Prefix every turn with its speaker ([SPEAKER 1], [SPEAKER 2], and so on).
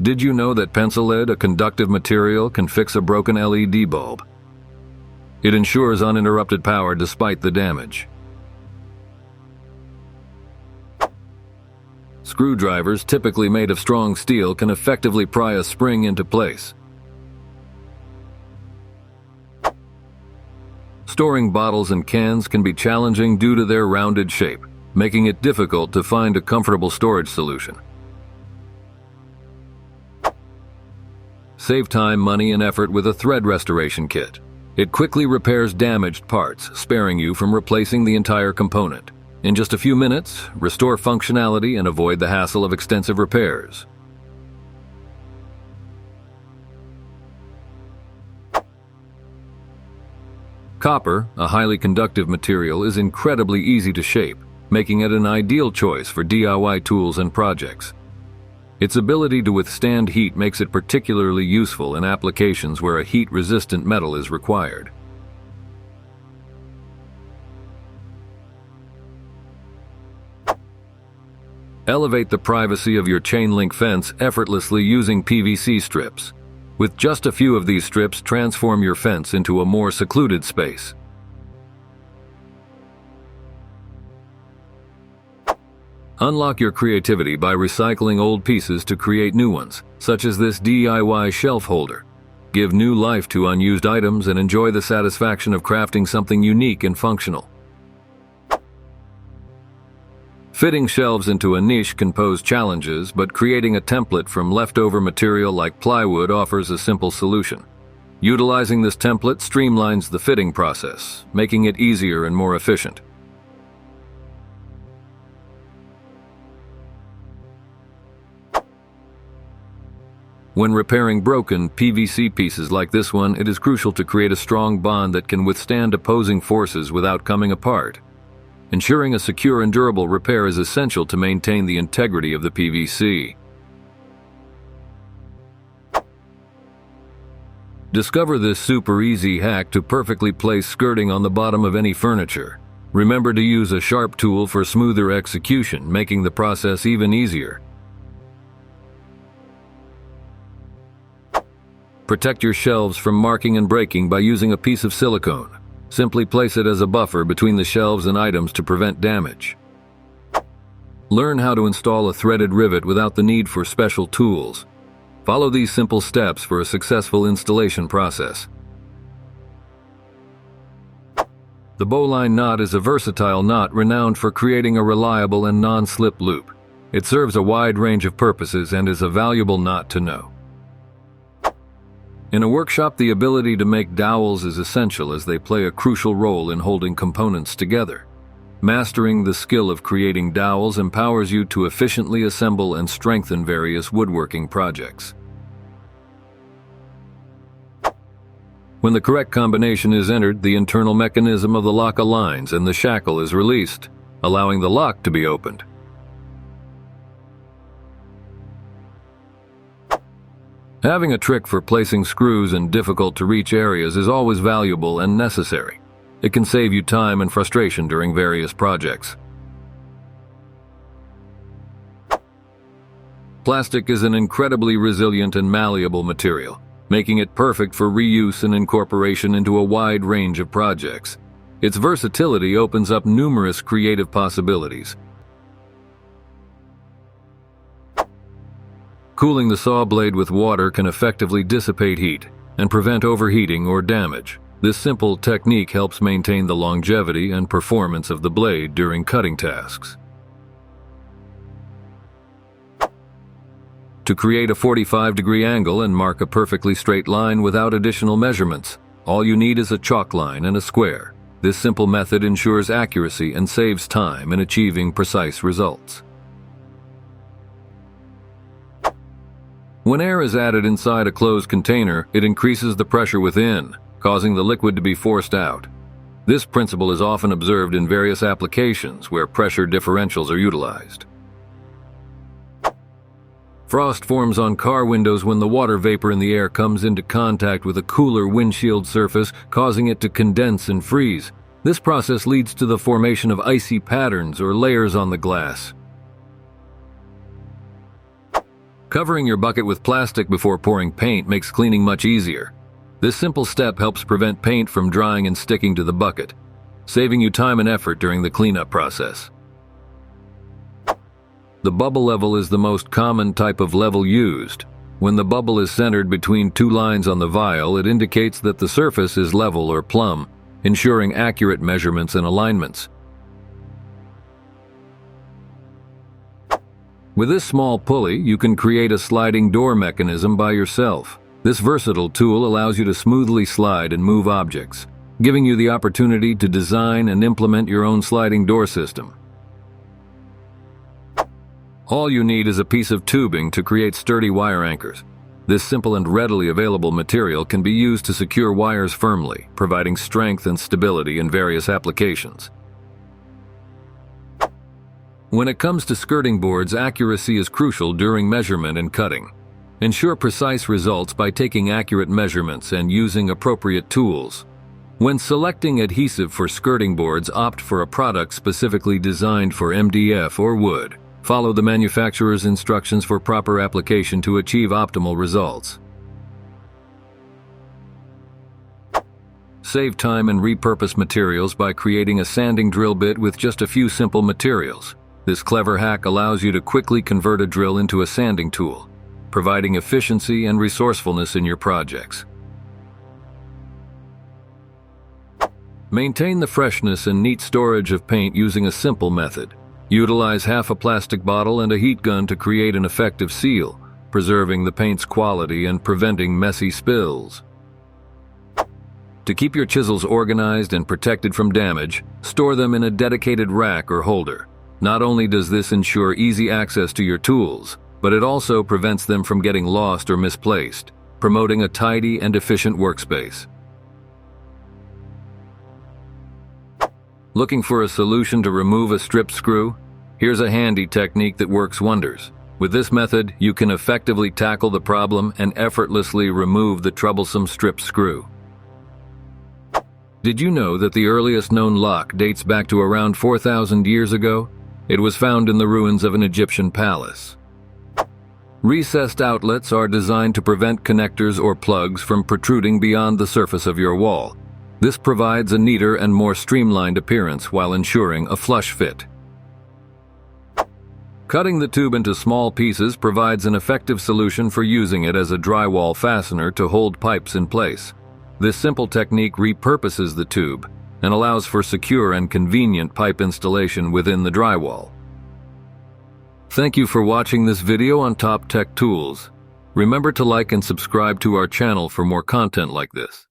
[SPEAKER 1] Did you know that pencil lead, a conductive material, can fix a broken LED bulb? It ensures uninterrupted power despite the damage. Screwdrivers, typically made of strong steel, can effectively pry a spring into place. Storing bottles and cans can be challenging due to their rounded shape, making it difficult to find a comfortable storage solution. Save time, money, and effort with a thread restoration kit. It quickly repairs damaged parts, sparing you from replacing the entire component. In just a few minutes, restore functionality and avoid the hassle of extensive repairs. Copper, a highly conductive material, is incredibly easy to shape, making it an ideal choice for DIY tools and projects. Its ability to withstand heat makes it particularly useful in applications where a heat-resistant metal is required. Elevate the privacy of your chain-link fence effortlessly using PVC strips. With just a few of these strips, transform your fence into a more secluded space. Unlock your creativity by recycling old pieces to create new ones, such as this DIY shelf holder. Give new life to unused items and enjoy the satisfaction of crafting something unique and functional. Fitting shelves into a niche can pose challenges, but creating a template from leftover material like plywood offers a simple solution. Utilizing this template streamlines the fitting process, making it easier and more efficient. When repairing broken PVC pieces like this one, it is crucial to create a strong bond that can withstand opposing forces without coming apart. Ensuring a secure and durable repair is essential to maintain the integrity of the PVC. Discover this super easy hack to perfectly place skirting on the bottom of any furniture. Remember to use a sharp tool for smoother execution, making the process even easier. Protect your shelves from marking and breaking by using a piece of silicone. Simply place it as a buffer between the shelves and items to prevent damage. Learn how to install a threaded rivet without the need for special tools. Follow these simple steps for a successful installation process. The bowline knot is a versatile knot renowned for creating a reliable and non-slip loop. It serves a wide range of purposes and is a valuable knot to know. In a workshop, the ability to make dowels is essential as they play a crucial role in holding components together. Mastering the skill of creating dowels empowers you to efficiently assemble and strengthen various woodworking projects. When the correct combination is entered, the internal mechanism of the lock aligns and the shackle is released, allowing the lock to be opened. Having a trick for placing screws in difficult-to-reach areas is always valuable and necessary. It can save you time and frustration during various projects. Plastic is an incredibly resilient and malleable material, making it perfect for reuse and incorporation into a wide range of projects. Its versatility opens up numerous creative possibilities. Cooling the saw blade with water can effectively dissipate heat and prevent overheating or damage. This simple technique helps maintain the longevity and performance of the blade during cutting tasks. To create a 45-degree angle and mark a perfectly straight line without additional measurements, all you need is a chalk line and a square. This simple method ensures accuracy and saves time in achieving precise results. When air is added inside a closed container, it increases the pressure within, causing the liquid to be forced out. This principle is often observed in various applications where pressure differentials are utilized. Frost forms on car windows when the water vapor in the air comes into contact with a cooler windshield surface, causing it to condense and freeze. This process leads to the formation of icy patterns or layers on the glass. Covering your bucket with plastic before pouring paint makes cleaning much easier. This simple step helps prevent paint from drying and sticking to the bucket, saving you time and effort during the cleanup process. The bubble level is the most common type of level used. When the bubble is centered between two lines on the vial, it indicates that the surface is level or plumb, ensuring accurate measurements and alignments. With this small pulley, you can create a sliding door mechanism by yourself. This versatile tool allows you to smoothly slide and move objects, giving you the opportunity to design and implement your own sliding door system. All you need is a piece of tubing to create sturdy wire anchors. This simple and readily available material can be used to secure wires firmly, providing strength and stability in various applications. When it comes to skirting boards, accuracy is crucial during measurement and cutting. Ensure precise results by taking accurate measurements and using appropriate tools. When selecting adhesive for skirting boards, opt for a product specifically designed for MDF or wood. Follow the manufacturer's instructions for proper application to achieve optimal results. Save time and repurpose materials by creating a sanding drill bit with just a few simple materials. This clever hack allows you to quickly convert a drill into a sanding tool, providing efficiency and resourcefulness in your projects. Maintain the freshness and neat storage of paint using a simple method. Utilize half a plastic bottle and a heat gun to create an effective seal, preserving the paint's quality and preventing messy spills. To keep your chisels organized and protected from damage, store them in a dedicated rack or holder. Not only does this ensure easy access to your tools, but it also prevents them from getting lost or misplaced, promoting a tidy and efficient workspace. Looking for a solution to remove a stripped screw? Here's a handy technique that works wonders. With this method, you can effectively tackle the problem and effortlessly remove the troublesome stripped screw. Did you know that the earliest known lock dates back to around 4,000 years ago? It was found in the ruins of an Egyptian palace. Recessed outlets are designed to prevent connectors or plugs from protruding beyond the surface of your wall. This provides a neater and more streamlined appearance while ensuring a flush fit. Cutting the tube into small pieces provides an effective solution for using it as a drywall fastener to hold pipes in place. This simple technique repurposes the tube and allows for secure and convenient pipe installation within the drywall. Thank you for watching this video on Top Tech Tools. Remember to like and subscribe to our channel for more content like this.